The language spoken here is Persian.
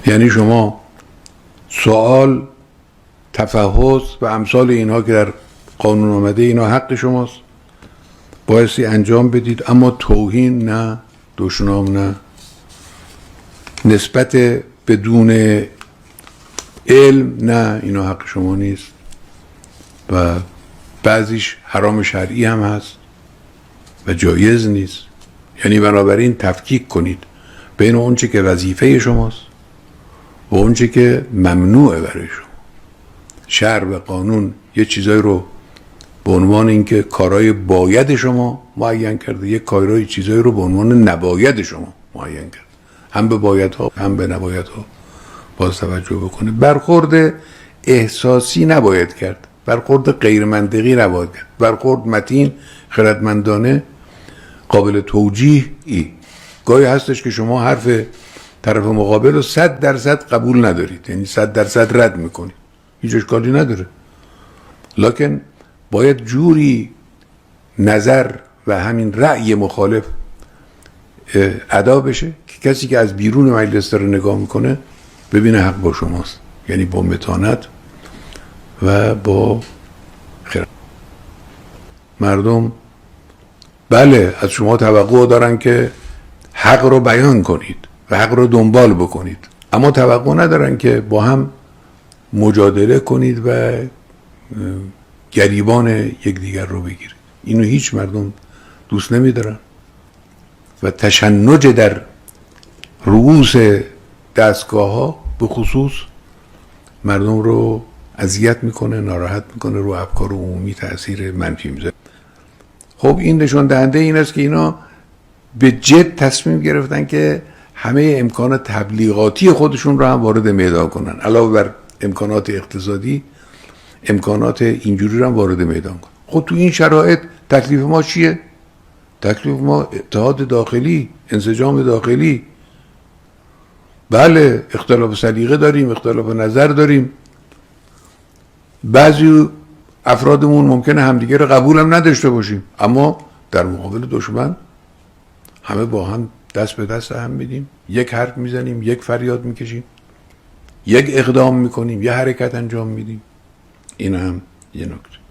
یعنی شما سوال، تفحص و امثال اینها که در قانون آمده اینا حق شماست، بایستی انجام بدید، اما توهین نه، دشنام نه، نسبت بدون علم نه، اینا حق شما نیست و بعضیش حرام شرعی هم هست و جایز نیست. یعنی بنابراین تفکیک کنید بین اون چه که وظیفه شماست و اون چه که ممنوعه برای شما. شرع و قانون یه چیزایی رو به عنوان اینکه کارهای باید شما معین کرده، یه کارهای چیزایی رو به عنوان نباید شما معین کرده. هم به بایدها هم به نبایدها باز توجه بکنه. برخورد احساسی نباید کرد، برخورد غیر منطقی نباید کرد، برخورد متین، خردمندانه، قابل توجیه. گاهی هستش که شما حرف طرف مقابل رو 100% قبول ندارید، یعنی 100% رد میکنید، هیچ اشکالی نداره، لکن باید جوری نظر و همین رأی مخالف ادا بشه که کسی که از بیرون مجلس رو نگاه میکنه ببینه حق با شماست، یعنی با متانت و با خرد. مردم بله از شما توقع دارن که حق رو بیان کنید و حق رو دنبال بکنید، اما توقع ندارن که با هم مجادله کنید و گریبان یکدیگر رو بگیرید. اینو هیچ مردم دوست نمیدارن و تشنج در رؤوس دستگاه ها به خصوص مردم رو اذیت میکنه، ناراحت میکنه، رو افکار عمومی تاثیر منفی میذاره. خب این نشون دهنده این است که اینا به جد تصمیم گرفتن که همه امکانات تبلیغاتی خودشون رو هم وارد میدان کنن، علاوه بر امکانات اقتصادی امکانات اینجوری رو هم وارد میدان کنن. خب تو این شرایط تکلیف ما چیه؟ تکلیف ما اتحاد داخلی، انسجام داخلی. بله اختلاف سلیقه داریم، اختلاف نظر داریم، بعضی افرادمون ممکنه همدیگه رو قبول هم نداشته باشیم، اما در مقابل دشمن همه با هم دست به دست هم میدیم، یک حرف میزنیم، یک فریاد میکشیم، یک اقدام میکنیم، یک حرکت انجام میدیم. این هم یه نکته.